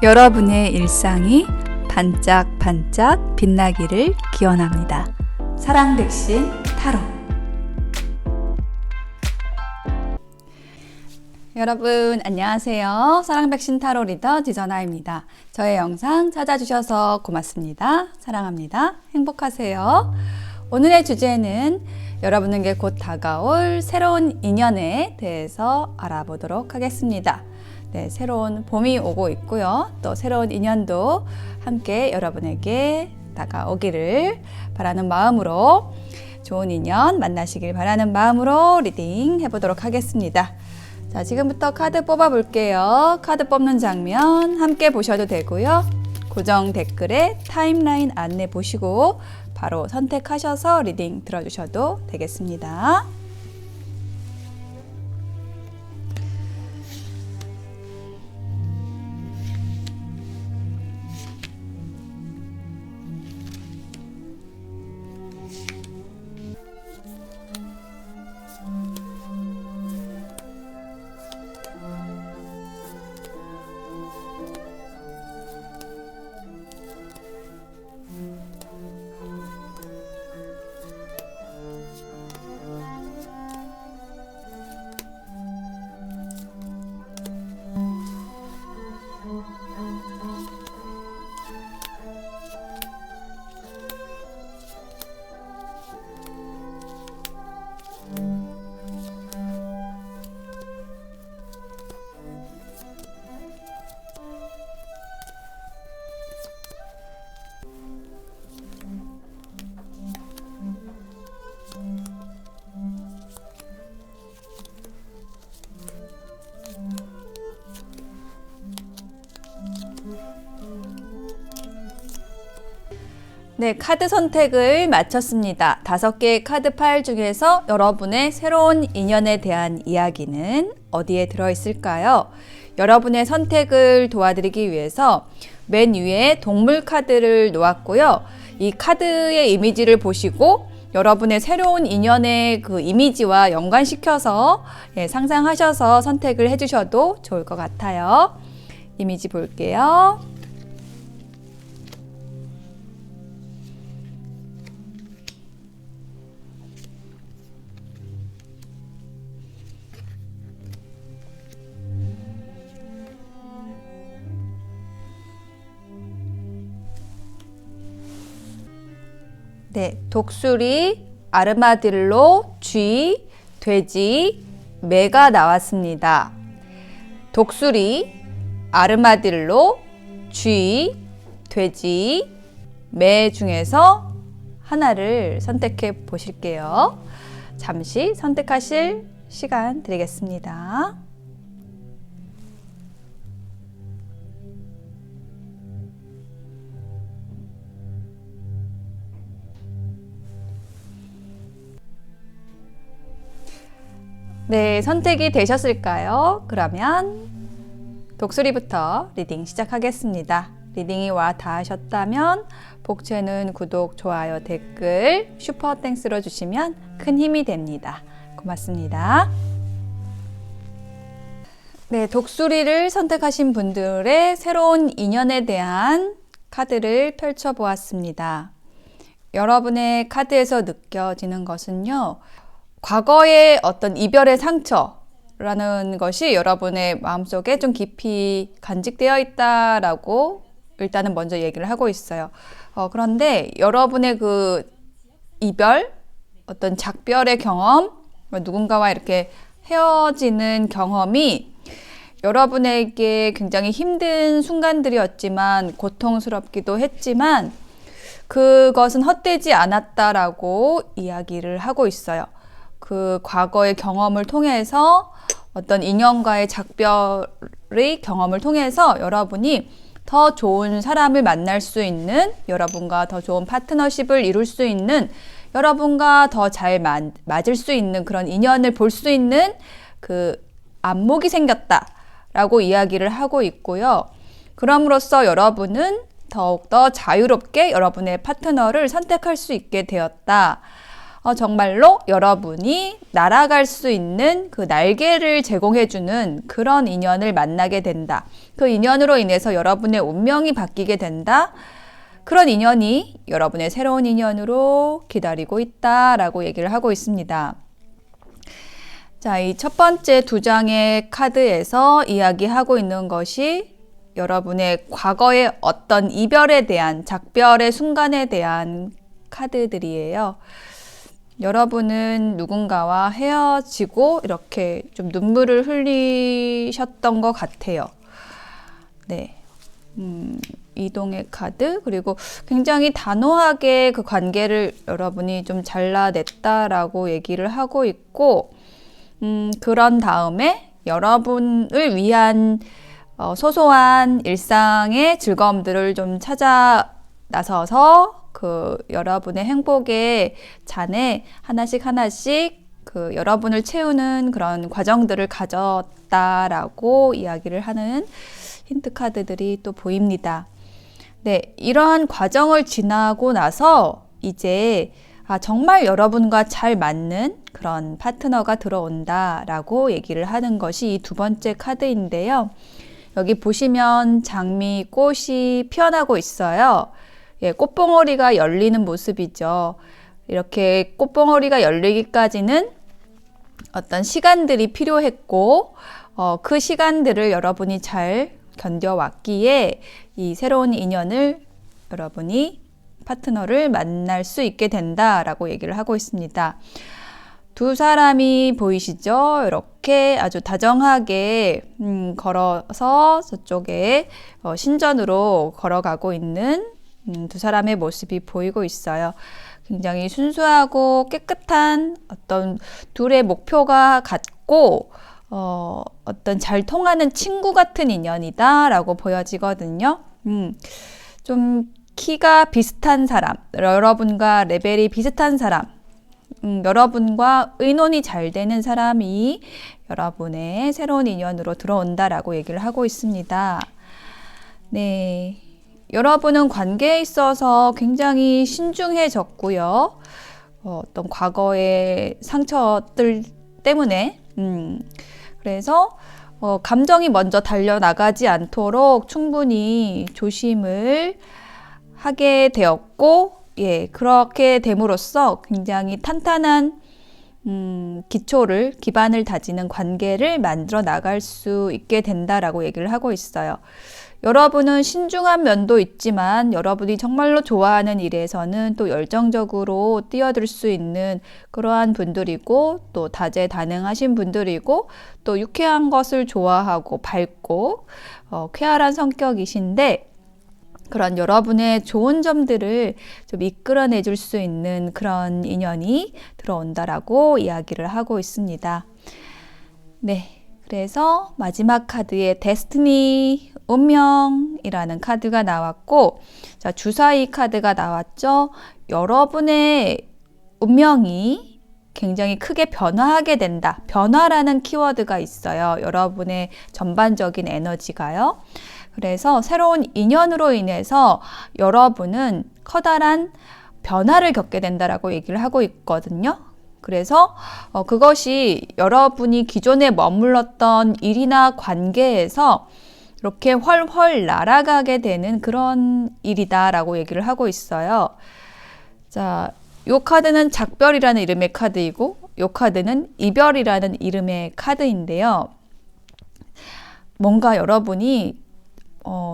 여러분의 일상이 반짝반짝 빛나기를 기원합니다. 사랑 백신 타로. 여러분 안녕하세요. 사랑 백신 타로 리더 지선아입니다. 저의 영상 찾아주셔서 고맙습니다. 사랑합니다. 행복하세요. 오늘의 주제는 여러분에게 곧 다가올 새로운 인연에 대해서 알아보도록 하겠습니다. 네, 새로운 봄이 오고 있고요. 또 새로운 인연도 함께 여러분에게 다가오기를 바라는 마음으로, 좋은 인연 만나시길 바라는 마음으로 리딩 해보도록 하겠습니다. 자, 지금부터 카드 뽑아 볼게요. 카드 뽑는 장면 함께 보셔도 되고요. 고정 댓글에 타임라인 안내 보시고 바로 선택하셔서 리딩 들어주셔도 되겠습니다. 네, 카드 선택을 마쳤습니다. 5개의 카드 파일 중에서 여러분의 새로운 인연에 대한 이야기는 어디에 들어있을까요? 여러분의 선택을 도와드리기 위해서 맨 위에 동물 카드를 놓았고요. 이 카드의 이미지를 보시고 여러분의 새로운 인연의 그 이미지와 연관시켜서 상상하셔서 선택을 해주셔도 좋을 것 같아요. 이미지 볼게요. 네, 독수리, 아르마딜로, 쥐, 돼지, 매가 나왔습니다. 독수리, 아르마딜로, 쥐, 돼지, 매 중에서 하나를 선택해 보실게요. 잠시 선택하실 시간 드리겠습니다. 네, 선택이 되셨을까요? 그러면 독수리부터 리딩 시작하겠습니다. 리딩이 와 닿으셨다면 복채는 구독, 좋아요, 댓글, 슈퍼 땡스로 주시면 큰 힘이 됩니다. 고맙습니다. 네, 독수리를 선택하신 분들의 새로운 인연에 대한 카드를 펼쳐보았습니다. 여러분의 카드에서 느껴지는 것은요, 과거의 어떤 이별의 상처라는 것이 여러분의 마음속에 좀 깊이 간직되어 있다라고 일단은 먼저 얘기를 하고 있어요. 그런데 여러분의 그 이별, 어떤 작별의 경험, 누군가와 이렇게 헤어지는 경험이 여러분에게 굉장히 힘든 순간들이었지만, 고통스럽기도 했지만 그것은 헛되지 않았다라고 이야기를 하고 있어요. 그 과거의 경험을 통해서, 어떤 인연과의 작별의 경험을 통해서 여러분이 더 좋은 사람을 만날 수 있는, 여러분과 더 좋은 파트너십을 이룰 수 있는, 여러분과 더 잘 맞을 수 있는 그런 인연을 볼 수 있는 그 안목이 생겼다라고 이야기를 하고 있고요. 그럼으로써 여러분은 더욱더 자유롭게 여러분의 파트너를 선택할 수 있게 되었다. 정말로 여러분이 날아갈 수 있는 그 날개를 제공해주는 그런 인연을 만나게 된다. 그 인연으로 인해서 여러분의 운명이 바뀌게 된다. 그런 인연이 여러분의 새로운 인연으로 기다리고 있다라고 얘기를 하고 있습니다. 자, 이 첫 번째 두 장의 카드에서 이야기하고 있는 것이 여러분의 과거의 어떤 이별에 대한, 작별의 순간에 대한 카드들이에요. 여러분은 누군가와 헤어지고 이렇게 좀 눈물을 흘리셨던 것 같아요. 네. 이동의 카드, 그리고 굉장히 단호하게 그 관계를 여러분이 좀 잘라냈다라고 얘기를 하고 있고, 그런 다음에 여러분을 위한 소소한 일상의 즐거움들을 좀 찾아 나서서 그 여러분의 행복의 잔에 하나씩 그 여러분을 채우는 그런 과정들을 가졌다라고 이야기를 하는 힌트 카드들이 또 보입니다. 네, 이러한 과정을 지나고 나서 이제 정말 여러분과 잘 맞는 그런 파트너가 들어온다라고 얘기를 하는 것이 이 두 번째 카드인데요. 여기 보시면 장미 꽃이 피어나고 있어요. 예, 꽃봉오리가 열리는 모습이죠. 이렇게 꽃봉오리가 열리기까지는 어떤 시간들이 필요했고, 그 시간들을 여러분이 잘 견뎌왔기에 이 새로운 인연을 여러분이 파트너를 만날 수 있게 된다라고 얘기를 하고 있습니다. 두 사람이 보이시죠? 이렇게 아주 다정하게 걸어서 저쪽에 신전으로 걸어가고 있는 두 사람의 모습이 보이고 있어요. 굉장히 순수하고 깨끗한 어떤 둘의 목표가 같고 어떤 잘 통하는 친구 같은 인연이다 라고 보여지거든요. 좀 키가 비슷한 사람, 여러분과 레벨이 비슷한 사람, 여러분과 의논이 잘 되는 사람이 여러분의 새로운 인연으로 들어온다라고 얘기를 하고 있습니다. 네, 여러분은 관계에 있어서 굉장히 신중해졌고요. 어떤 과거의 상처들 때문에 그래서 감정이 먼저 달려나가지 않도록 충분히 조심을 하게 되었고, 예, 그렇게 됨으로써 굉장히 탄탄한 기반을 다지는 관계를 만들어 나갈 수 있게 된다라고 얘기를 하고 있어요. 여러분은 신중한 면도 있지만 여러분이 정말로 좋아하는 일에서는 또 열정적으로 뛰어들 수 있는 그러한 분들이고, 또 다재다능하신 분들이고, 또 유쾌한 것을 좋아하고 밝고 쾌활한 성격이신데, 그런 여러분의 좋은 점들을 좀 이끌어내 줄 수 있는 그런 인연이 들어온다라고 이야기를 하고 있습니다. 네, 그래서 마지막 카드에 데스티니, 운명이라는 카드가 나왔고, 자, 주사위 카드가 나왔죠. 여러분의 운명이 굉장히 크게 변화하게 된다. 변화라는 키워드가 있어요. 여러분의 전반적인 에너지가요. 그래서 새로운 인연으로 인해서 여러분은 커다란 변화를 겪게 된다라고 얘기를 하고 있거든요. 그래서 그것이 여러분이 기존에 머물렀던 일이나 관계에서 이렇게 훨훨 날아가게 되는 그런 일이다라고 얘기를 하고 있어요. 자, 이 카드는 작별이라는 이름의 카드이고, 이 카드는 이별이라는 이름의 카드인데요. 뭔가 여러분이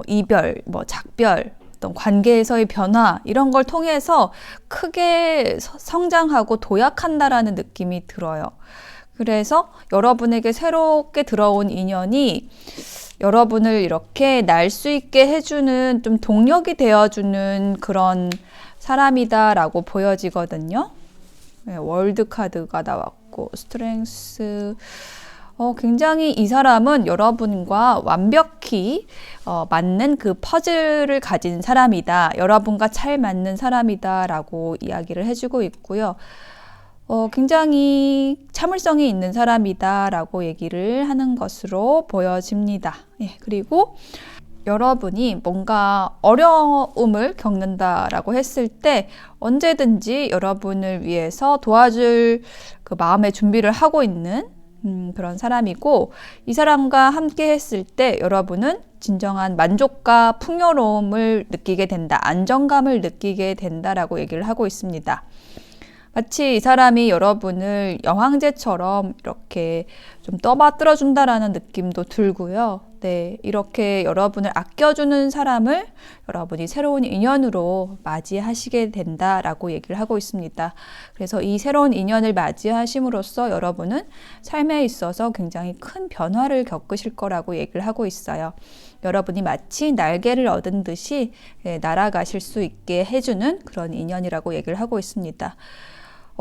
이별, 작별, 어떤 관계에서의 변화 이런 걸 통해서 크게 성장하고 도약한다라는 느낌이 들어요. 그래서 여러분에게 새롭게 들어온 인연이 여러분을 이렇게 날 수 있게 해주는, 좀 동력이 되어주는 그런 사람이다라고 보여지거든요. 네, 월드 카드가 나왔고, 스트렝스. 굉장히 이 사람은 여러분과 완벽히 맞는 그 퍼즐을 가진 사람이다. 여러분과 잘 맞는 사람이다 라고 이야기를 해주고 있고요. 굉장히 참을성이 있는 사람이다 라고 얘기를 하는 것으로 보여집니다. 예, 그리고 여러분이 뭔가 어려움을 겪는다라고 했을 때 언제든지 여러분을 위해서 도와줄 그 마음의 준비를 하고 있는 그런 사람이고, 이 사람과 함께 했을 때 여러분은 진정한 만족과 풍요로움을 느끼게 된다, 안정감을 느끼게 된다라고 얘기를 하고 있습니다. 마치 이 사람이 여러분을 여황제처럼 이렇게 좀 떠받들어 준다라는 느낌도 들고요. 네, 이렇게 여러분을 아껴주는 사람을 여러분이 새로운 인연으로 맞이하시게 된다라고 얘기를 하고 있습니다. 그래서 이 새로운 인연을 맞이하심으로써 여러분은 삶에 있어서 굉장히 큰 변화를 겪으실 거라고 얘기를 하고 있어요. 여러분이 마치 날개를 얻은 듯이 날아가실 수 있게 해주는 그런 인연이라고 얘기를 하고 있습니다.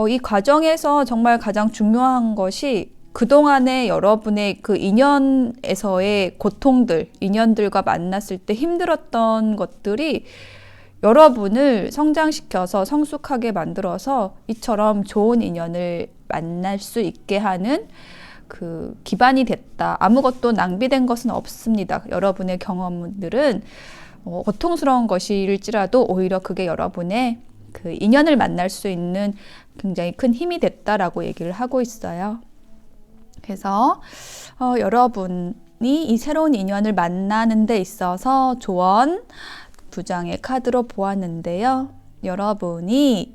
이 과정에서 정말 가장 중요한 것이 그동안의 여러분의 그 인연에서의 고통들, 인연들과 만났을 때 힘들었던 것들이 여러분을 성장시켜서 성숙하게 만들어서 이처럼 좋은 인연을 만날 수 있게 하는 그 기반이 됐다. 아무것도 낭비된 것은 없습니다. 여러분의 경험들은 고통스러운 것일지라도 오히려 그게 여러분의 그 인연을 만날 수 있는 굉장히 큰 힘이 됐다라고 얘기를 하고 있어요. 그래서 여러분이 이 새로운 인연을 만나는 데 있어서 조언 2장의 카드로 보았는데요. 여러분이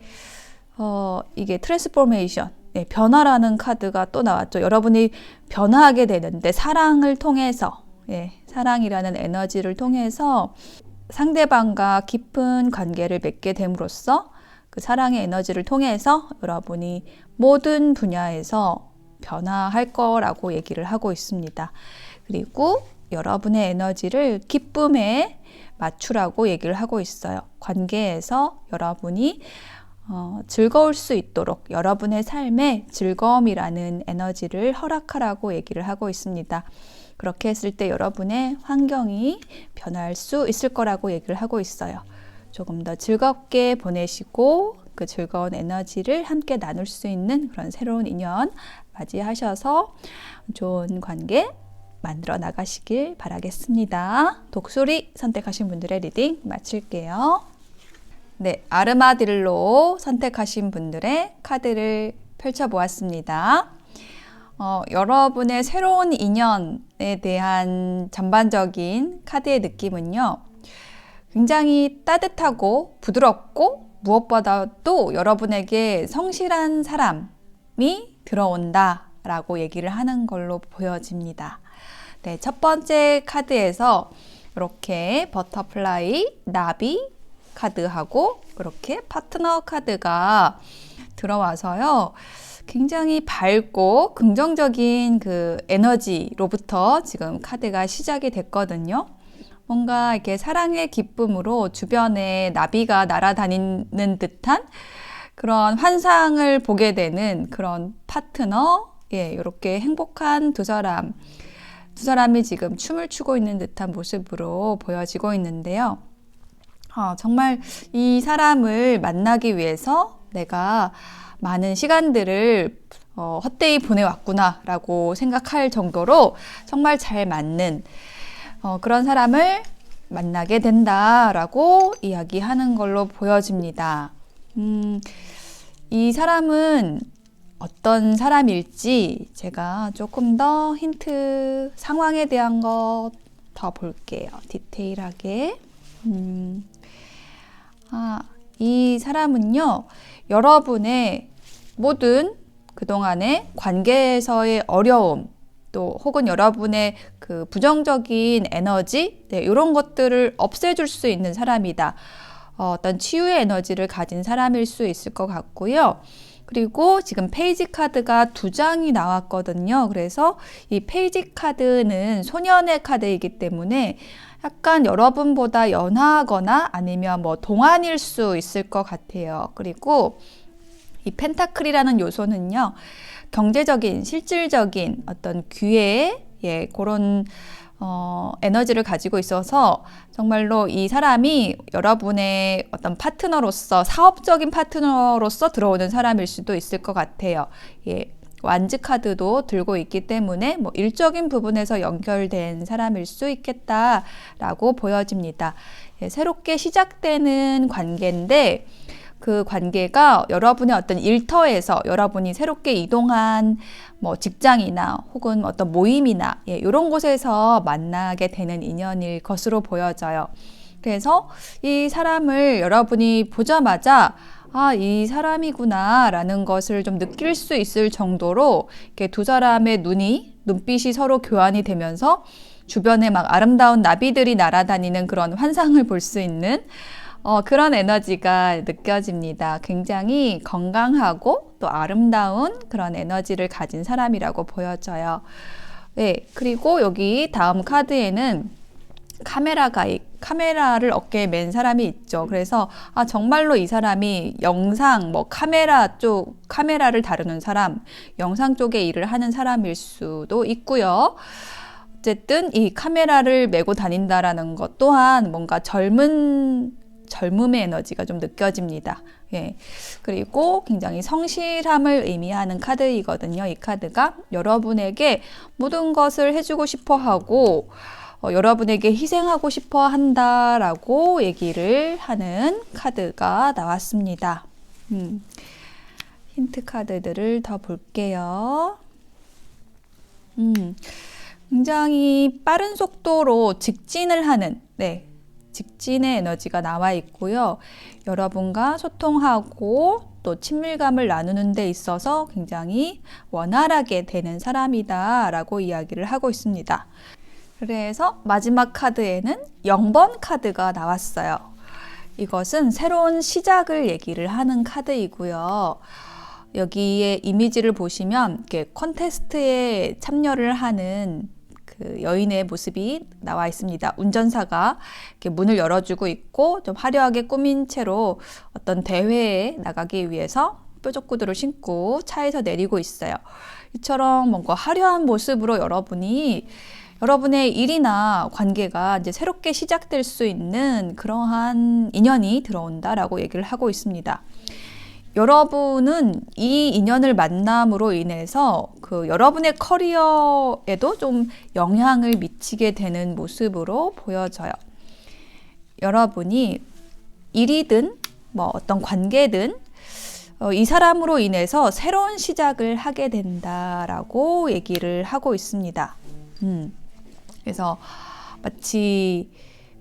이게 트랜스포메이션, 변화라는 카드가 또 나왔죠. 여러분이 변화하게 되는데 사랑을 통해서, 사랑이라는 에너지를 통해서 상대방과 깊은 관계를 맺게 됨으로써 그 사랑의 에너지를 통해서 여러분이 모든 분야에서 변화할 거라고 얘기를 하고 있습니다. 그리고 여러분의 에너지를 기쁨에 맞추라고 얘기를 하고 있어요. 관계에서 여러분이 즐거울 수 있도록 여러분의 삶에 즐거움이라는 에너지를 허락하라고 얘기를 하고 있습니다. 그렇게 했을 때 여러분의 환경이 변할 수 있을 거라고 얘기를 하고 있어요. 조금 더 즐겁게 보내시고 그 즐거운 에너지를 함께 나눌 수 있는 그런 새로운 인연 맞이하셔서 좋은 관계 만들어 나가시길 바라겠습니다. 독수리 선택하신 분들의 리딩 마칠게요. 네, 아르마딜로 선택하신 분들의 카드를 펼쳐보았습니다. 여러분의 새로운 인연에 대한 전반적인 카드의 느낌은요, 굉장히 따뜻하고 부드럽고 무엇보다도 여러분에게 성실한 사람이 들어온다 라고 얘기를 하는 걸로 보여집니다. 네, 첫 번째 카드에서 이렇게 버터플라이, 나비 카드하고 이렇게 파트너 카드가 들어와서요, 굉장히 밝고 긍정적인 그 에너지로부터 지금 카드가 시작이 됐거든요. 뭔가 이렇게 사랑의 기쁨으로 주변에 나비가 날아다니는 듯한 그런 환상을 보게 되는 그런 파트너, 이렇게 행복한 두 사람이 지금 춤을 추고 있는 듯한 모습으로 보여지고 있는데요. 정말 이 사람을 만나기 위해서 내가 많은 시간들을 헛되이 보내왔구나 라고 생각할 정도로 정말 잘 맞는 그런 사람을 만나게 된다라고 이야기하는 걸로 보여집니다. 이 사람은 어떤 사람일지 제가 조금 더 힌트, 상황에 대한 것 더 볼게요. 디테일하게. 이 사람은요, 여러분의 모든 그동안의 관계에서의 어려움, 또 혹은 여러분의 그 부정적인 에너지, 이런 것들을 없애줄 수 있는 사람이다. 어떤 치유의 에너지를 가진 사람일 수 있을 것 같고요. 그리고 지금 페이지 카드가 2장이 나왔거든요. 그래서 이 페이지 카드는 소년의 카드이기 때문에 약간 여러분보다 연하거나 아니면 뭐 동안일 수 있을 것 같아요. 그리고 이 펜타클이라는 요소는요, 경제적인, 실질적인 어떤 기회, 그런 에너지를 가지고 있어서 정말로 이 사람이 여러분의 어떤 파트너로서, 사업적인 파트너로서 들어오는 사람일 수도 있을 것 같아요. 완즈 카드도 들고 있기 때문에 뭐 일적인 부분에서 연결된 사람일 수 있겠다라고 보여집니다. 예, 새롭게 시작되는 관계인데 그 관계가 여러분의 어떤 일터에서 여러분이 새롭게 이동한 뭐 직장이나 혹은 어떤 모임이나 이런 곳에서 만나게 되는 인연일 것으로 보여져요. 그래서 이 사람을 여러분이 보자마자 아, 이 사람이구나 라는 것을 좀 느낄 수 있을 정도로 이렇게 두 사람의 눈빛이 서로 교환이 되면서 주변에 막 아름다운 나비들이 날아다니는 그런 환상을 볼 수 있는 그런 에너지가 느껴집니다. 굉장히 건강하고 또 아름다운 그런 에너지를 가진 사람이라고 보여져요. 네, 그리고 여기 다음 카드에는 카메라를 어깨에 맨 사람이 있죠. 그래서 아, 정말로 이 사람이 영상, 뭐 카메라를 다루는 사람, 영상 쪽에 일을 하는 사람일 수도 있고요. 어쨌든 이 카메라를 메고 다닌다라는 것 또한 뭔가 젊음의 에너지가 좀 느껴집니다. 예. 그리고 굉장히 성실함을 의미하는 카드이거든요. 이 카드가 여러분에게 모든 것을 해주고 싶어 하고 여러분에게 희생하고 싶어 한다라고 얘기를 하는 카드가 나왔습니다. 힌트 카드들을 더 볼게요. 굉장히 빠른 속도로 직진을 하는, 직진의 에너지가 나와 있고요. 여러분과 소통하고 또 친밀감을 나누는 데 있어서 굉장히 원활하게 되는 사람이다 라고 이야기를 하고 있습니다. 그래서 마지막 카드에는 0번 카드가 나왔어요. 이것은 새로운 시작을 얘기를 하는 카드이고요. 여기에 이미지를 보시면 이렇게 콘테스트에 참여를 하는 그 여인의 모습이 나와 있습니다. 운전사가 이렇게 문을 열어주고 있고 좀 화려하게 꾸민 채로 어떤 대회에 나가기 위해서 뾰족구두를 신고 차에서 내리고 있어요. 이처럼 뭔가 화려한 모습으로 여러분의 일이나 관계가 이제 새롭게 시작될 수 있는 그러한 인연이 들어온다라고 얘기를 하고 있습니다. 여러분은 이 인연을 만남으로 인해서 그 여러분의 커리어에도 좀 영향을 미치게 되는 모습으로 보여져요. 여러분이 일이든 뭐 어떤 관계든 이 사람으로 인해서 새로운 시작을 하게 된다라고 얘기를 하고 있습니다. 그래서 마치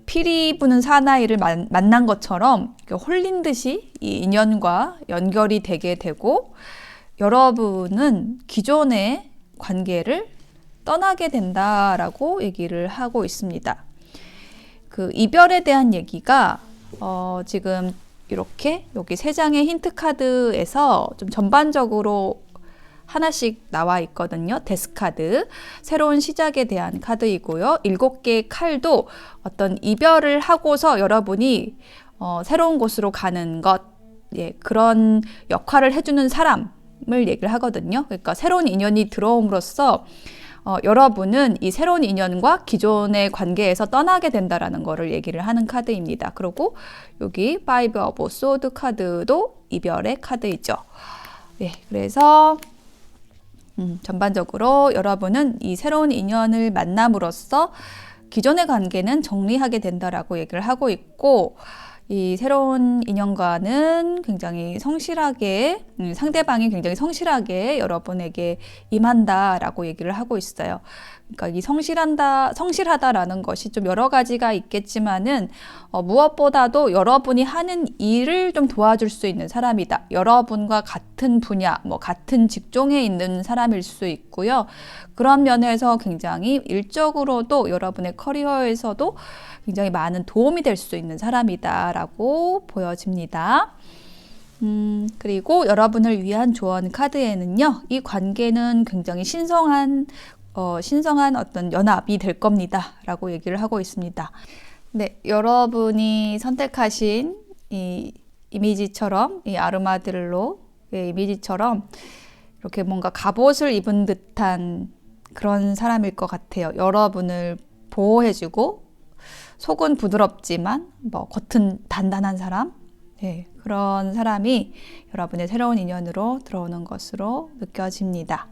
피리 부는 사나이를 만난 것처럼 홀린 듯이 이 인연과 연결이 되게 되고 여러분은 기존의 관계를 떠나게 된다라고 얘기를 하고 있습니다. 그 이별에 대한 얘기가 지금 이렇게 여기 3장의 힌트 카드에서 좀 전반적으로 하나씩 나와 있거든요. 데스카드, 새로운 시작에 대한 카드이고요. 7개의 칼도 어떤 이별을 하고서 여러분이 새로운 곳으로 가는 것, 그런 역할을 해주는 사람을 얘기를 하거든요. 그러니까 새로운 인연이 들어옴으로써 여러분은 이 새로운 인연과 기존의 관계에서 떠나게 된다라는 거를 얘기를 하는 카드입니다. 그리고 여기 5 of Swords 카드도 이별의 카드이죠. 그래서 전반적으로 여러분은 이 새로운 인연을 만남으로써 기존의 관계는 정리하게 된다라고 얘기를 하고 있고 이 새로운 인연과는 굉장히 성실하게 상대방이 굉장히 성실하게 여러분에게 임한다라고 얘기를 하고 있어요. 그러니까 이 성실하다라는 것이 좀 여러 가지가 있겠지만은 무엇보다도 여러분이 하는 일을 좀 도와줄 수 있는 사람이다. 여러분과 같은 분야, 뭐 같은 직종에 있는 사람일 수 있고요. 그런 면에서 굉장히 일적으로도 여러분의 커리어에서도 굉장히 많은 도움이 될 수 있는 사람이다라고 보여집니다. 그리고 여러분을 위한 조언 카드에는요, 이 관계는 굉장히 신성한 어떤 연합이 될 겁니다. 라고 얘기를 하고 있습니다. 네, 여러분이 선택하신 이 이미지처럼, 이 아르마딜로의 이미지처럼 이렇게 뭔가 갑옷을 입은 듯한 그런 사람일 것 같아요. 여러분을 보호해주고, 속은 부드럽지만 뭐 겉은 단단한 사람, 그런 사람이 여러분의 새로운 인연으로 들어오는 것으로 느껴집니다.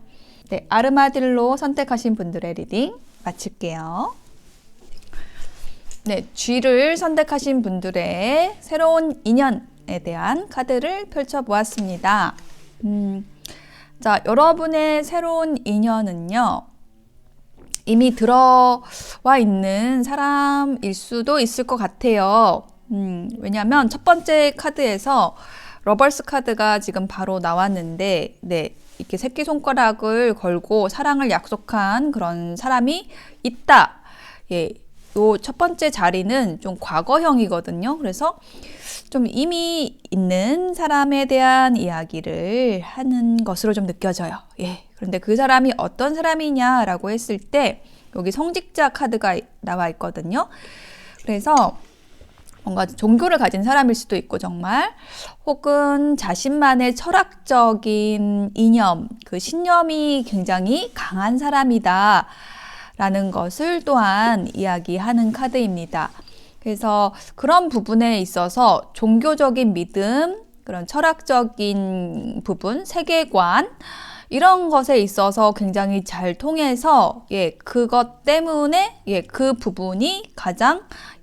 네, 아르마딜로 선택하신 분들의 리딩 마칠게요. 네, G를 선택하신 분들의 새로운 인연에 대한 카드를 펼쳐보았습니다. 자, 여러분의 새로운 인연은요, 이미 들어와 있는 사람일 수도 있을 것 같아요. 왜냐하면 첫 번째 카드에서 러벌스 카드가 지금 바로 나왔는데, 네, 이렇게 새끼손가락을 걸고 사랑을 약속한 그런 사람이 있다. 예, 요 첫 번째 자리는 좀 과거형이거든요. 그래서 좀 이미 있는 사람에 대한 이야기를 하는 것으로 좀 느껴져요. 예. 그런데 그 사람이 어떤 사람이냐라고 했을 때 여기 성직자 카드가 나와 있거든요. 그래서 뭔가 종교를 가진 사람일 수도 있고 정말 혹은 자신만의 철학적인 이념, 그 신념이 굉장히 강한 사람이다 라는 것을 또한 이야기하는 카드입니다. 그래서 그런 부분에 있어서 종교적인 믿음, 그런 철학적인 부분, 세계관 이런 것에 있어서 굉장히 잘 통해서 예, 그것 때문에 예, 그 부분이 가장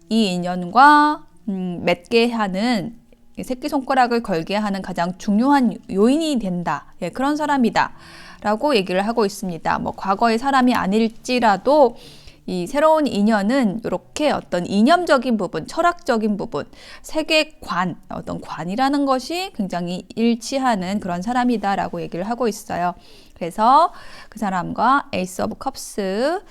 이 인연과 맺게 하는 새끼손가락을 걸게 하는 가장 중요한 요인이 된다. 예, 그런 사람이다. 라고 얘기를 하고 있습니다. 뭐 과거의 사람이 아닐지라도 이 새로운 인연은 이렇게 어떤 이념적인 부분, 철학적인 부분, 세계관, 어떤 관이라는 것이 굉장히 일치하는 그런 사람이다라고 얘기를 하고 있어요. 그래서 그 사람과 에이스 오브 컵스,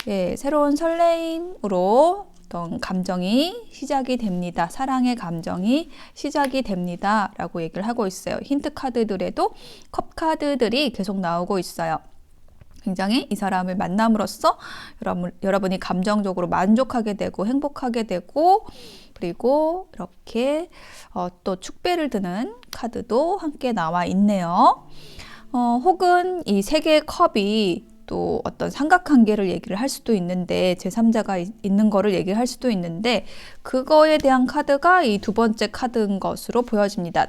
예, 새로운 설레임으로 어떤 감정이 시작이 됩니다. 사랑의 감정이 시작이 됩니다. 라고 얘기를 하고 있어요. 힌트 카드들에도 컵 카드들이 계속 나오고 있어요. 굉장히 이 사람을 만남으로써 여러분이 감정적으로 만족하게 되고 행복하게 되고 그리고 이렇게 또 축배를 드는 카드도 함께 나와 있네요. 혹은 이 세 개의 컵이 또 어떤 삼각관계를 얘기를 할 수도 있는데 제3자가 있는 거를 얘기를 할 수도 있는데 그거에 대한 카드가 이 두 번째 카드인 것으로 보여집니다.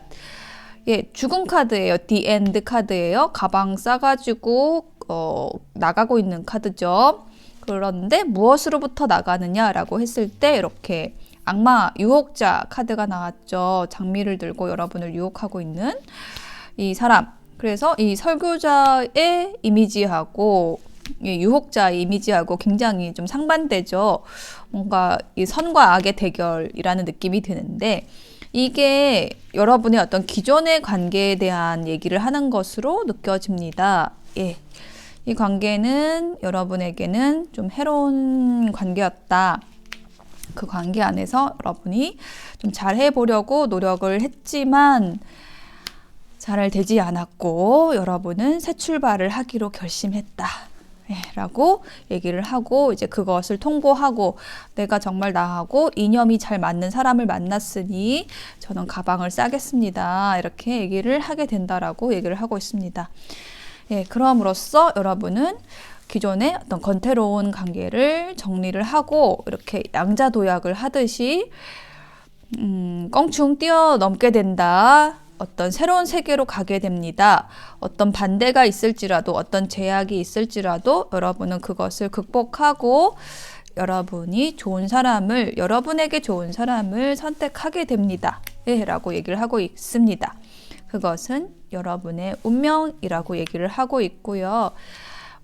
예, 죽음 카드예요. The End 카드예요. 가방 싸가지고 나가고 있는 카드죠. 그런데 무엇으로부터 나가느냐라고 했을 때 이렇게 악마 유혹자 카드가 나왔죠. 장미를 들고 여러분을 유혹하고 있는 이 사람. 그래서 이 설교자의 이미지하고 이 유혹자의 이미지하고 굉장히 좀 상반되죠. 뭔가 이 선과 악의 대결이라는 느낌이 드는데 이게 여러분의 어떤 기존의 관계에 대한 얘기를 하는 것으로 느껴집니다. 예. 이 관계는 여러분에게는 좀 해로운 관계였다. 그 관계 안에서 여러분이 좀 잘해보려고 노력을 했지만 잘 되지 않았고 여러분은 새 출발을 하기로 결심했다. 예, 라고 얘기를 하고 이제 그것을 통보하고 내가 정말 나하고 이념이 잘 맞는 사람을 만났으니 저는 가방을 싸겠습니다. 이렇게 얘기를 하게 된다라고 얘기를 하고 있습니다. 예, 그럼으로써 여러분은 기존의 어떤 건태로운 관계를 정리를 하고 이렇게 양자도약을 하듯이 껑충 뛰어넘게 된다. 어떤 새로운 세계로 가게 됩니다. 어떤 반대가 있을지라도 어떤 제약이 있을지라도 여러분은 그것을 극복하고 여러분이 좋은 사람을 여러분에게 좋은 사람을 선택하게 됩니다. 예, 라고 얘기를 하고 있습니다. 그것은 여러분의 운명이라고 얘기를 하고 있고요.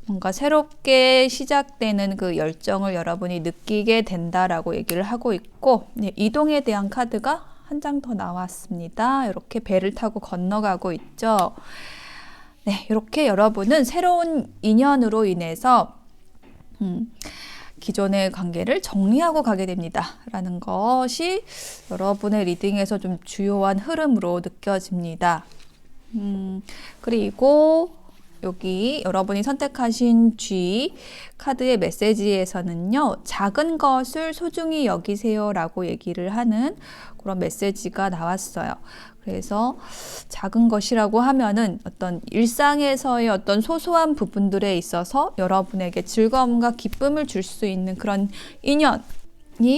뭔가 새롭게 시작되는 그 열정을 여러분이 느끼게 된다라고 얘기를 하고 있고 네, 이동에 대한 카드가 한 장 더 나왔습니다. 이렇게 배를 타고 건너가고 있죠. 네, 이렇게 여러분은 새로운 인연으로 인해서 기존의 관계를 정리하고 가게 됩니다. 라는 것이 여러분의 리딩에서 좀 주요한 흐름으로 느껴집니다. 그리고 여기 여러분이 선택하신 G 카드의 메시지에서는요. 작은 것을 소중히 여기세요 라고 얘기를 하는 그런 메시지가 나왔어요. 그래서 작은 것이라고 하면은 어떤 일상에서의 어떤 소소한 부분들에 있어서 여러분에게 즐거움과 기쁨을 줄 수 있는 그런 인연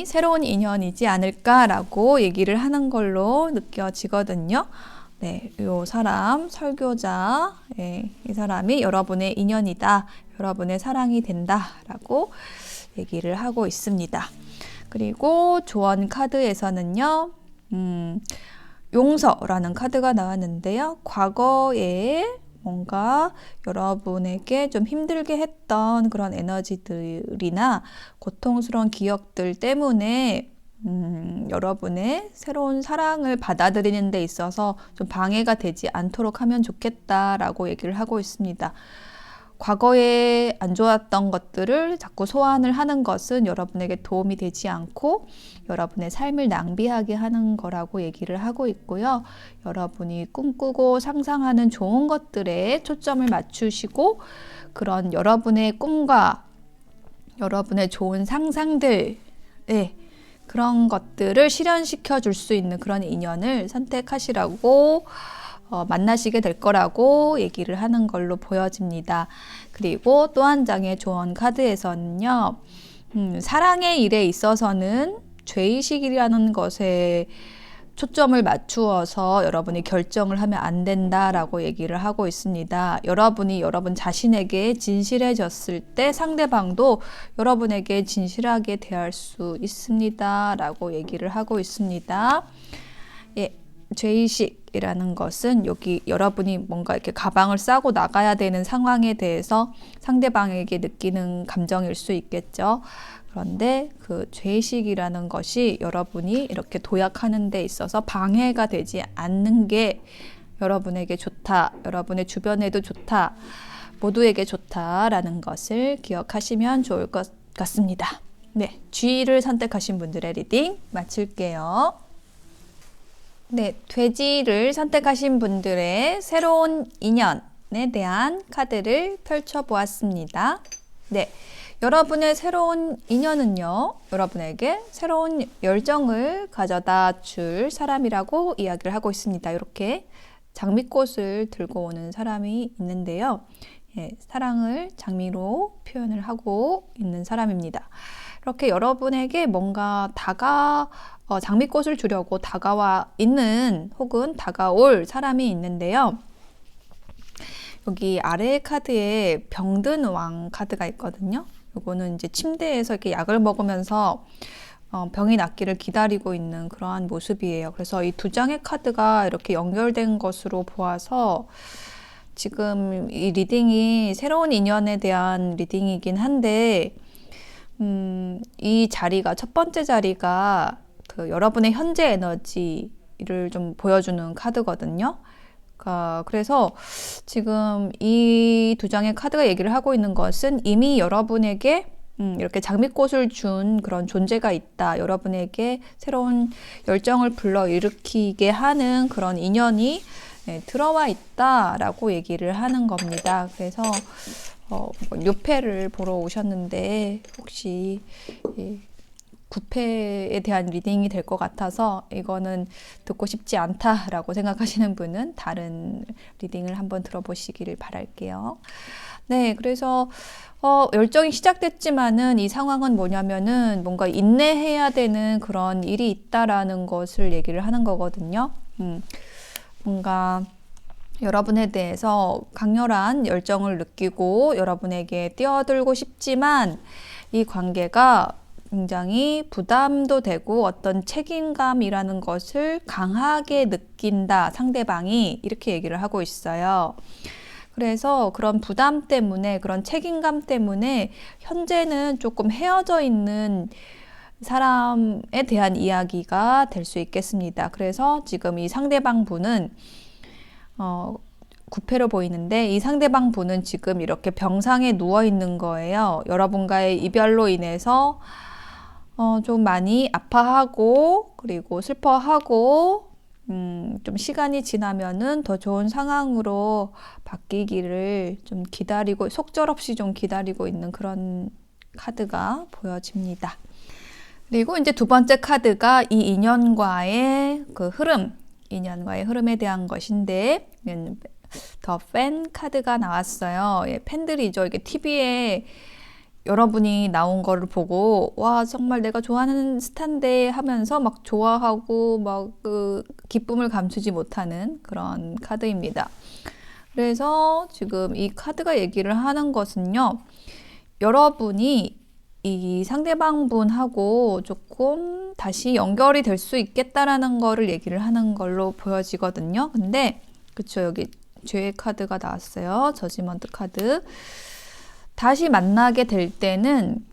새로운 인연이지 않을까라고 얘기를 하는 걸로 느껴지거든요. 네, 요 사람, 설교자, 이 사람이 여러분의 인연이다, 여러분의 사랑이 된다라고 얘기를 하고 있습니다. 그리고 조언 카드에서는요, 용서라는 카드가 나왔는데요. 과거에 뭔가 여러분에게 좀 힘들게 했던 그런 에너지들이나 고통스러운 기억들 때문에 여러분의 새로운 사랑을 받아들이는 데 있어서 좀 방해가 되지 않도록 하면 좋겠다라고 얘기를 하고 있습니다. 과거에 안 좋았던 것들을 자꾸 소환을 하는 것은 여러분에게 도움이 되지 않고 여러분의 삶을 낭비하게 하는 거라고 얘기를 하고 있고요. 여러분이 꿈꾸고 상상하는 좋은 것들에 초점을 맞추시고 그런 여러분의 꿈과 여러분의 좋은 상상들, 그런 것들을 실현시켜 줄 수 있는 그런 인연을 선택하시라고 만나시게 될 거라고 얘기를 하는 걸로 보여집니다. 그리고 또 한 장의 조언 카드에서는요, 사랑의 일에 있어서는 죄의식이라는 것에 초점을 맞추어서 여러분이 결정을 하면 안 된다라고 얘기를 하고 있습니다. 여러분이 여러분 자신에게 진실해졌을 때 상대방도 여러분에게 진실하게 대할 수 있습니다. 라고 얘기를 하고 있습니다. 죄의식이라는 것은 여기 여러분이 뭔가 이렇게 가방을 싸고 나가야 되는 상황에 대해서 상대방에게 느끼는 감정일 수 있겠죠. 그런데 그 죄의식이라는 것이 여러분이 이렇게 도약하는 데 있어서 방해가 되지 않는 게 여러분에게 좋다, 여러분의 주변에도 좋다, 모두에게 좋다라는 것을 기억하시면 좋을 것 같습니다. 네, G를 선택하신 분들의 리딩 마칠게요. 네, 돼지를 선택하신 분들의 새로운 인연에 대한 카드를 펼쳐보았습니다. 네, 여러분의 새로운 인연은요, 여러분에게 새로운 열정을 가져다 줄 사람이라고 이야기를 하고 있습니다. 이렇게 장미꽃을 들고 오는 사람이 있는데요. 사랑을 장미로 표현을 하고 있는 사람입니다. 이렇게 여러분에게 뭔가 장미꽃을 주려고 다가와 있는 혹은 다가올 사람이 있는데요. 여기 아래 카드에 병든 왕 카드가 있거든요. 이거는 이제 침대에서 이렇게 약을 먹으면서 병이 낫기를 기다리고 있는 그러한 모습이에요. 그래서 이 두 장의 카드가 이렇게 연결된 것으로 보아서 지금 이 리딩이 새로운 인연에 대한 리딩이긴 한데 이 자리가 첫 번째 자리가 그 여러분의 현재 에너지를 좀 보여주는 카드거든요. 그래서 지금 이 두 장의 카드가 얘기를 하고 있는 것은 이미 여러분에게 이렇게 장미꽃을 준 그런 존재가 있다. 여러분에게 새로운 열정을 불러일으키게 하는 그런 인연이 들어와 있다라고 얘기를 하는 겁니다. 그래서 묘패를 보러 오셨는데 혹시 구패에 대한 리딩이 될 것 같아서 이거는 듣고 싶지 않다라고 생각하시는 분은 다른 리딩을 한번 들어보시기를 바랄게요. 네, 그래서 열정이 시작됐지만은 이 상황은 뭐냐면은 뭔가 인내해야 되는 그런 일이 있다라는 것을 얘기를 하는 거거든요. 뭔가 여러분에 대해서 강렬한 열정을 느끼고 여러분에게 뛰어들고 싶지만 이 관계가 굉장히 부담도 되고 어떤 책임감이라는 것을 강하게 느낀다, 상대방이 이렇게 얘기를 하고 있어요. 그래서 그런 부담 때문에, 그런 책임감 때문에 현재는 조금 헤어져 있는 사람에 대한 이야기가 될 수 있겠습니다. 그래서 지금 이 상대방 분은 구패로 보이는데 이 상대방 분은 지금 이렇게 병상에 누워 있는 거예요. 여러분과의 이별로 인해서 좀 많이 아파하고 그리고 슬퍼하고 좀 시간이 지나면은 더 좋은 상황으로 바뀌기를 좀 기다리고 속절없이 좀 기다리고 있는 그런 카드가 보여집니다. 그리고 이제 두 번째 카드가 이 인연과의 그 흐름, 인연과의 흐름에 대한 것인데 더 팬 카드가 나왔어요. 팬들이죠. 이게 TV에 여러분이 나온 거를 보고 와 정말 내가 좋아하는 스타인데 하면서 막 좋아하고 막 그 기쁨을 감추지 못하는 그런 카드입니다. 그래서 지금 이 카드가 얘기를 하는 것은요. 여러분이 이 상대방 분하고 조금 다시 연결이 될 수 있겠다라는 거를 얘기를 하는 걸로 보여지거든요. 근데 그쵸, 여기 죄의 카드가 나왔어요. 저지먼트 카드. 다시 만나게 될 때는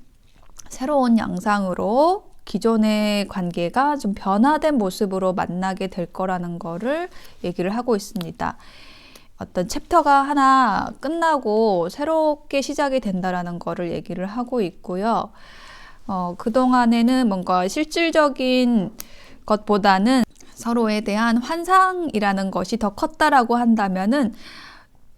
새로운 양상으로 기존의 관계가 좀 변화된 모습으로 만나게 될 거라는 거를 얘기를 하고 있습니다. 어떤 챕터가 하나 끝나고 새롭게 시작이 된다라는 거를 얘기를 하고 있고요. 그동안에는 뭔가 실질적인 것보다는 서로에 대한 환상이라는 것이 더 컸다라고 한다면은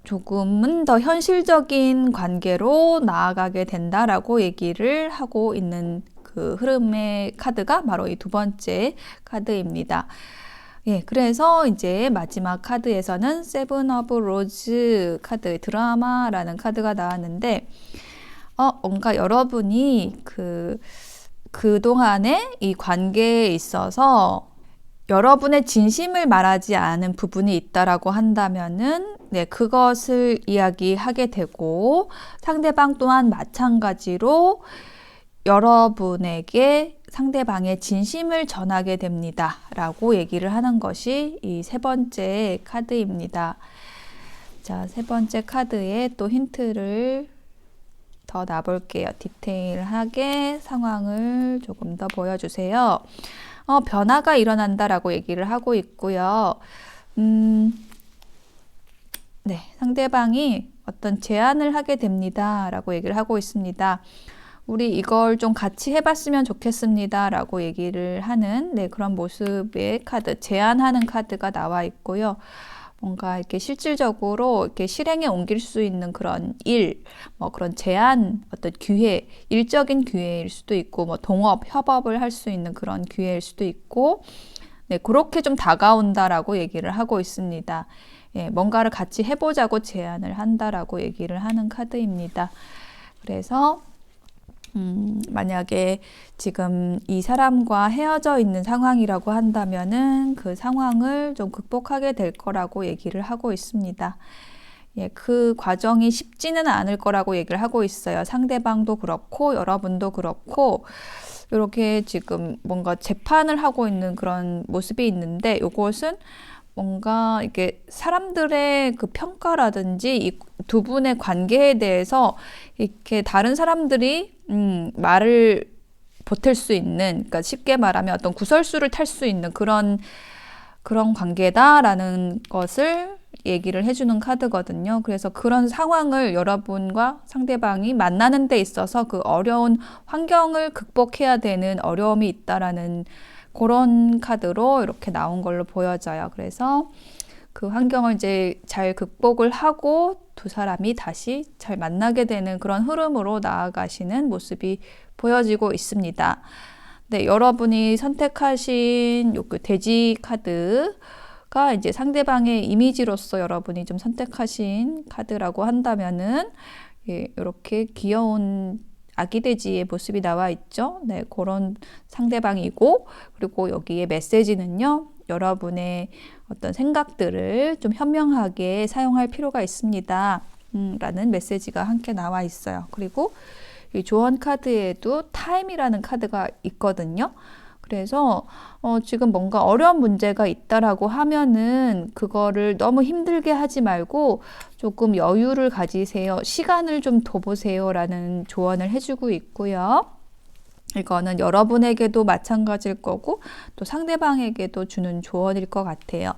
조금은 더 현실적인 관계로 나아가게 된다라고 얘기를 하고 있는 그 흐름의 카드가 바로 이 두 번째 카드입니다. 예, 그래서 이제 마지막 카드에서는 세븐 오브 로즈 카드, 드라마라는 카드가 나왔는데, 뭔가 여러분이 그동안에 이 관계에 있어서 여러분의 진심을 말하지 않은 부분이 있다라고 한다면은, 네, 그것을 이야기하게 되고, 상대방 또한 마찬가지로 여러분에게 상대방의 진심을 전하게 됩니다. 라고 얘기를 하는 것이 이 세 번째 카드입니다. 자, 세 번째 카드에 또 힌트를 더 놔볼게요. 디테일하게 상황을 조금 더 보여주세요. 변화가 일어난다라고 얘기를 하고 있고요. 네, 상대방이 어떤 제안을 하게 됩니다. 라고 얘기를 하고 있습니다. 우리 이걸 좀 같이 해봤으면 좋겠습니다. 라고 얘기를 하는 네, 그런 모습의 카드, 제안하는 카드가 나와 있고요. 뭔가 이렇게 실질적으로 이렇게 실행에 옮길 수 있는 그런 일, 뭐 그런 제안, 어떤 기회, 일적인 기회일 수도 있고, 뭐 동업, 협업을 할 수 있는 그런 기회일 수도 있고, 네, 그렇게 좀 다가온다라고 얘기를 하고 있습니다. 예, 뭔가를 같이 해보자고 제안을 한다라고 얘기를 하는 카드입니다. 그래서 만약에 지금 이 사람과 헤어져 있는 상황이라고 한다면은 그 상황을 좀 극복하게 될 거라고 얘기를 하고 있습니다. 예, 그 과정이 쉽지는 않을 거라고 얘기를 하고 있어요. 상대방도 그렇고 여러분도 그렇고 이렇게 지금 뭔가 재판을 하고 있는 그런 모습이 있는데 이것은 뭔가 이게 사람들의 그 평가라든지 이 두 분의 관계에 대해서 이렇게 다른 사람들이 말을 보탤 수 있는, 그러니까 쉽게 말하면 어떤 구설수를 탈 수 있는 그런 관계다라는 것을 얘기를 해주는 카드거든요. 그래서 그런 상황을 여러분과 상대방이 만나는 데 있어서 그 어려운 환경을 극복해야 되는 어려움이 있다라는 그런 카드로 이렇게 나온 걸로 보여져요. 그래서 그 환경을 이제 잘 극복을 하고 두 사람이 다시 잘 만나게 되는 그런 흐름으로 나아가시는 모습이 보여지고 있습니다. 네, 여러분이 선택하신 요 돼지 카드가 이제 상대방의 이미지로서 여러분이 좀 선택하신 카드라고 한다면은 예, 이렇게 귀여운 아기 돼지의 모습이 나와 있죠. 네, 그런 상대방이고, 그리고 여기에 메시지는요, 여러분의 어떤 생각들을 좀 현명하게 사용할 필요가 있습니다. 라는 메시지가 함께 나와 있어요. 그리고 이 조언 카드에도 타임이라는 카드가 있거든요. 그래서 지금 뭔가 어려운 문제가 있다라고 하면은 그거를 너무 힘들게 하지 말고 조금 여유를 가지세요. 시간을 좀 더 보세요. 라는 조언을 해주고 있고요. 이거는 여러분에게도 마찬가지일 거고 또 상대방에게도 주는 조언일 것 같아요.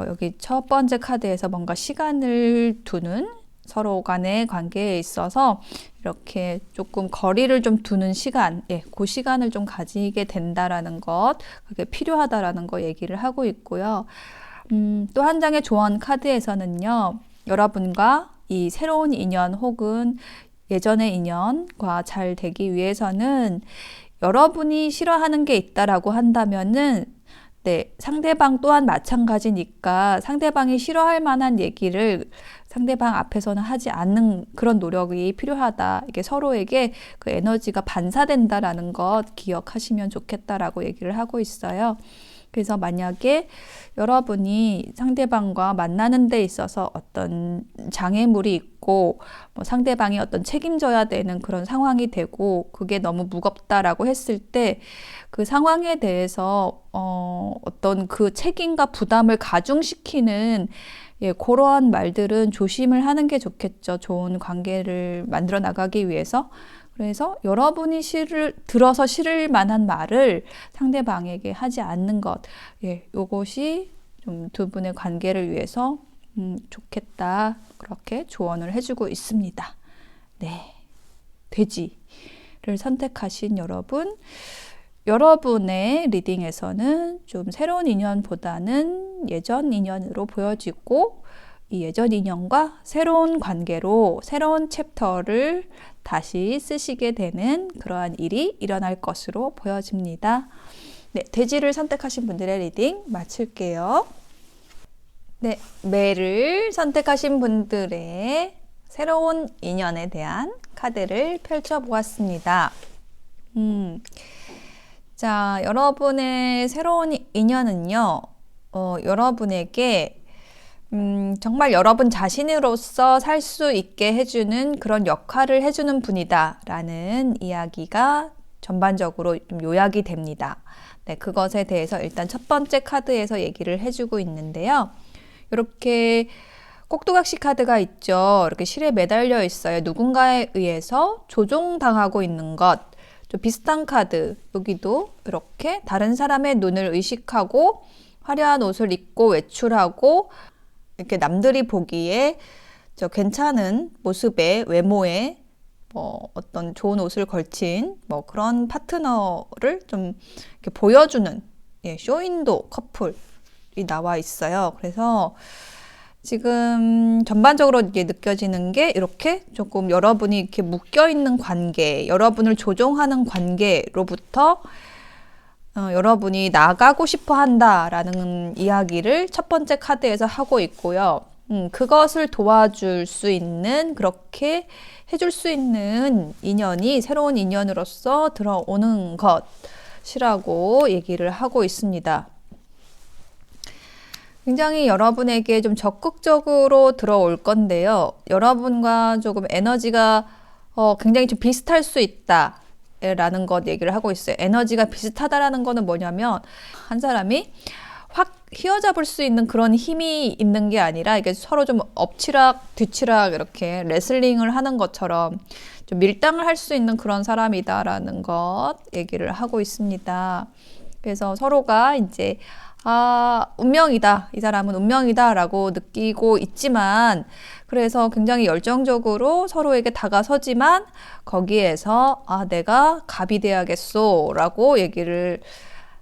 여기 첫 번째 카드에서 뭔가 시간을 두는 서로 간의 관계에 있어서 이렇게 조금 거리를 좀 두는 시간, 예, 그 시간을 좀 가지게 된다라는 것, 그게 필요하다라는 거 얘기를 하고 있고요. 또 한 장의 조언 카드에서는요, 여러분과 이 새로운 인연 혹은 예전의 인연과 잘 되기 위해서는 여러분이 싫어하는 게 있다라고 한다면은 네, 상대방 또한 마찬가지니까 상대방이 싫어할 만한 얘기를 상대방 앞에서는 하지 않는 그런 노력이 필요하다. 이게 서로에게 그 에너지가 반사된다라는 것 기억하시면 좋겠다라고 얘기를 하고 있어요. 그래서 만약에 여러분이 상대방과 만나는 데 있어서 어떤 장애물이 있고 뭐 상대방이 어떤 책임져야 되는 그런 상황이 되고 그게 너무 무겁다라고 했을 때 그 상황에 대해서 어떤 그 책임과 부담을 가중시키는 그러한 말들은 조심을 하는 게 좋겠죠. 좋은 관계를 만들어 나가기 위해서. 그래서 여러분이 들어서 싫을 만한 말을 상대방에게 하지 않는 것, 요것이 좀 두 분의 관계를 위해서 좋겠다. 그렇게 조언을 해주고 있습니다. 네, 돼지를 선택하신 여러분의 리딩에서는 좀 새로운 인연보다는 예전 인연으로 보여지고 이 예전 인연과 새로운 관계로 새로운 챕터를 다시 쓰시게 되는 그러한 일이 일어날 것으로 보여집니다. 네, 돼지를 선택하신 분들의 리딩 마칠게요. 네, 매를 선택하신 분들의 새로운 인연에 대한 카드를 펼쳐보았습니다. 자, 여러분의 새로운 인연은요, 여러분에게 정말 여러분 자신으로서 살 수 있게 해주는 그런 역할을 해주는 분이다 라는 이야기가 전반적으로 좀 요약이 됩니다. 네, 그것에 대해서 일단 첫 번째 카드에서 얘기를 해주고 있는데요. 이렇게 꼭두각시 카드가 있죠. 이렇게 실에 매달려 있어요. 누군가에 의해서 조종당하고 있는 것. 좀 비슷한 카드, 여기도 이렇게 다른 사람의 눈을 의식하고 화려한 옷을 입고 외출하고 이렇게 남들이 보기에 저 괜찮은 모습의 외모에 뭐 어떤 좋은 옷을 걸친 뭐 그런 파트너를 좀 이렇게 보여주는 쇼윈도 커플이 나와 있어요. 그래서 지금 전반적으로 이게 느껴지는 게 이렇게 조금 여러분이 이렇게 묶여 있는 관계, 여러분을 조종하는 관계로부터 여러분이 나가고 싶어 한다라는 이야기를 첫 번째 카드에서 하고 있고요. 그것을 도와줄 수 있는, 그렇게 해줄 수 있는 인연이 새로운 인연으로서 들어오는 것이라고 얘기를 하고 있습니다. 굉장히 여러분에게 좀 적극적으로 들어올 건데요. 여러분과 조금 에너지가 굉장히 좀 비슷할 수 있다 라는 것 얘기를 하고 있어요. 에너지가 비슷하다라는 거는 뭐냐면 한 사람이 확 휘어잡을 수 있는 그런 힘이 있는 게 아니라 이게 서로 좀 엎치락 뒤치락 이렇게 레슬링을 하는 것처럼 좀 밀당을 할 수 있는 그런 사람이다라는 것 얘기를 하고 있습니다. 그래서 서로가 이제 운명이다. 이 사람은 운명이다 라고 느끼고 있지만 그래서 굉장히 열정적으로 서로에게 다가서지만 거기에서 내가 갑이 돼야겠소 라고 얘기를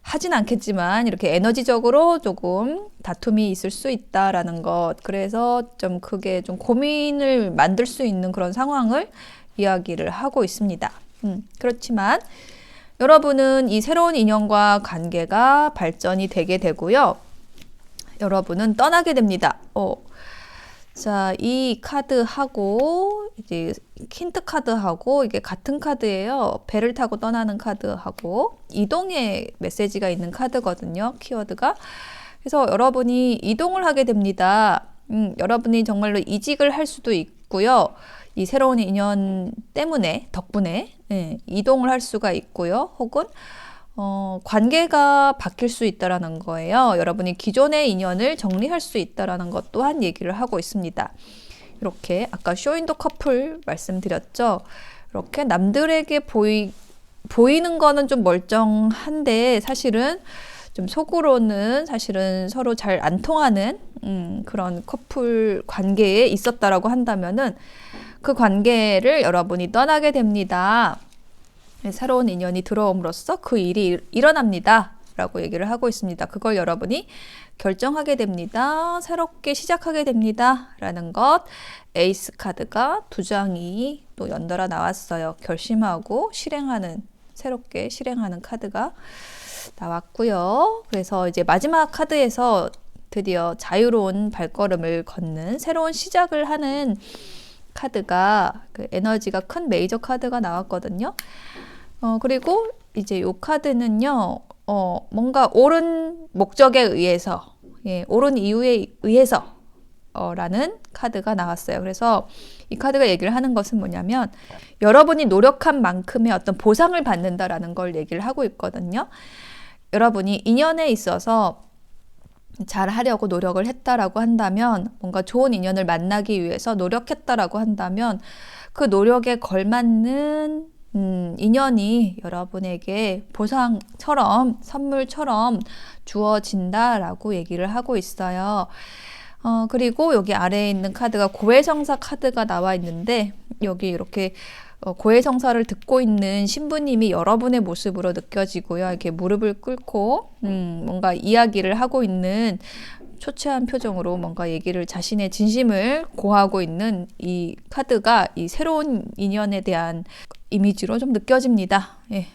하진 않겠지만 이렇게 에너지적으로 조금 다툼이 있을 수 있다라는 것. 그래서 좀 그게 좀 고민을 만들 수 있는 그런 상황을 이야기를 하고 있습니다. 그렇지만 여러분은 이 새로운 인연과 관계가 발전이 되게 되고요. 여러분은 떠나게 됩니다. 자, 이 카드하고 이제 힌트 카드하고 이게 같은 카드예요. 배를 타고 떠나는 카드하고 이동의 메시지가 있는 카드거든요. 키워드가. 그래서 여러분이 이동을 하게 됩니다. 여러분이 정말로 이직을 할 수도 있고요. 이 새로운 인연 덕분에 이동을 할 수가 있고요. 혹은 관계가 바뀔 수 있다라는 거예요. 여러분이 기존의 인연을 정리할 수 있다라는 것 또한 얘기를 하고 있습니다. 이렇게 아까 쇼윈도 커플 말씀드렸죠. 이렇게 남들에게 보이는 거는 좀 멀쩡한데 사실은 좀 속으로는 사실은 서로 잘 안 통하는 그런 커플 관계에 있었다라고 한다면은 그 관계를 여러분이 떠나게 됩니다. 새로운 인연이 들어옴으로써 그 일이 일어납니다. 라고 얘기를 하고 있습니다. 그걸 여러분이 결정하게 됩니다. 새롭게 시작하게 됩니다. 라는 것. 에이스 카드가 2장이 또 연달아 나왔어요. 결심하고 새롭게 실행하는 카드가 나왔고요. 그래서 이제 마지막 카드에서 드디어 자유로운 발걸음을 걷는 새로운 시작을 하는 카드가 그 에너지가 큰 메이저 카드가 나왔거든요. 그리고 이제 요 카드는요, 뭔가 옳은 목적에 의해서, 옳은 이유에 의해서, 라는 카드가 나왔어요. 그래서 이 카드가 얘기를 하는 것은 뭐냐면, 여러분이 노력한 만큼의 어떤 보상을 받는다라는 걸 얘기를 하고 있거든요. 여러분이 인연에 있어서 잘 하려고 노력을 했다라고 한다면, 뭔가 좋은 인연을 만나기 위해서 노력했다라고 한다면, 그 노력에 걸맞는 인연이 여러분에게 보상처럼, 선물처럼 주어진다라고 얘기를 하고 있어요. 그리고 여기 아래에 있는 카드가 고해성사 카드가 나와 있는데, 여기 이렇게 고해성사를 듣고 있는 신부님이 여러분의 모습으로 느껴지고요. 이렇게 무릎을 꿇고 뭔가 이야기를 하고 있는 초췌한 표정으로 뭔가 얘기를, 자신의 진심을 고하고 있는 이 카드가 이 새로운 인연에 대한 이미지로 좀 느껴집니다. 예.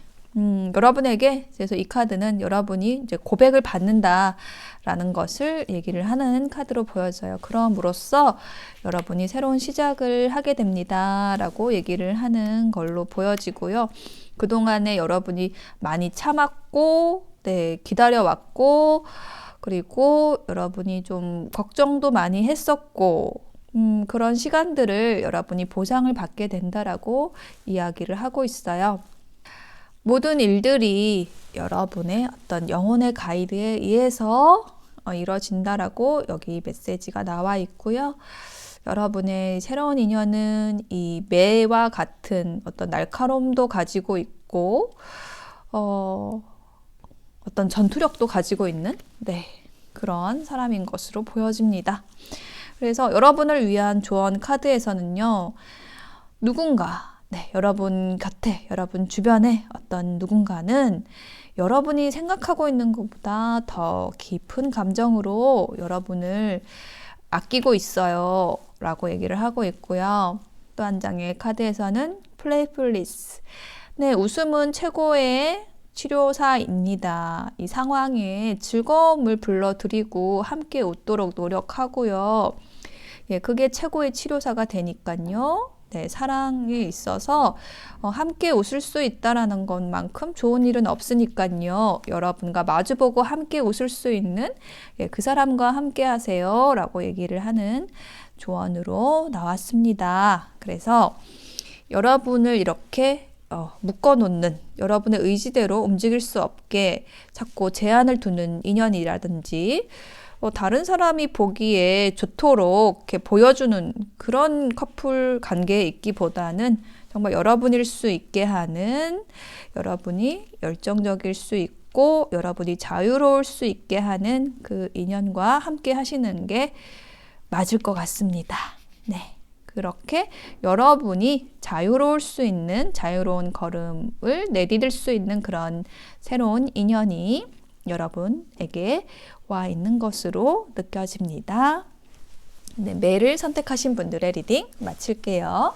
여러분에게, 그래서 이 카드는 여러분이 이제 고백을 받는다라는 것을 얘기를 하는 카드로 보여져요. 그럼으로써 여러분이 새로운 시작을 하게 됩니다라고 얘기를 하는 걸로 보여지고요. 그동안에 여러분이 많이 참았고, 기다려왔고, 그리고 여러분이 좀 걱정도 많이 했었고, 그런 시간들을 여러분이 보상을 받게 된다라고 이야기를 하고 있어요. 모든 일들이 여러분의 어떤 영혼의 가이드에 의해서 이루어진다라고 여기 메시지가 나와 있고요. 여러분의 새로운 인연은 이 매와 같은 어떤 날카로움도 가지고 있고, 어떤 전투력도 가지고 있는 그런 사람인 것으로 보여집니다. 그래서 여러분을 위한 조언 카드에서는요, 누군가, 여러분 곁에, 여러분 주변에 어떤 누군가는 여러분이 생각하고 있는 것보다 더 깊은 감정으로 여러분을 아끼고 있어요 라고 얘기를 하고 있고요. 또 한 장의 카드에서는 Playfulness, 웃음은 최고의 치료사입니다. 이 상황에 즐거움을 불러들이고 함께 웃도록 노력하고요. 그게 최고의 치료사가 되니까요. 사랑에 있어서 함께 웃을 수 있다라는 것만큼 좋은 일은 없으니까요. 여러분과 마주보고 함께 웃을 수 있는 그 사람과 함께 하세요 라고 얘기를 하는 조언으로 나왔습니다. 그래서 여러분을 이렇게 묶어놓는, 여러분의 의지대로 움직일 수 없게 자꾸 제한을 두는 인연이라든지, 다른 사람이 보기에 좋도록 이렇게 보여주는 그런 커플 관계에 있기보다는 정말 여러분일 수 있게 하는, 여러분이 열정적일 수 있고 여러분이 자유로울 수 있게 하는 그 인연과 함께 하시는 게 맞을 것 같습니다. 그렇게 여러분이 자유로울 수 있는, 자유로운 걸음을 내디딜 수 있는 그런 새로운 인연이 여러분에게 와 있는 것으로 느껴집니다. 매를 선택하신 분들의 리딩 마칠게요.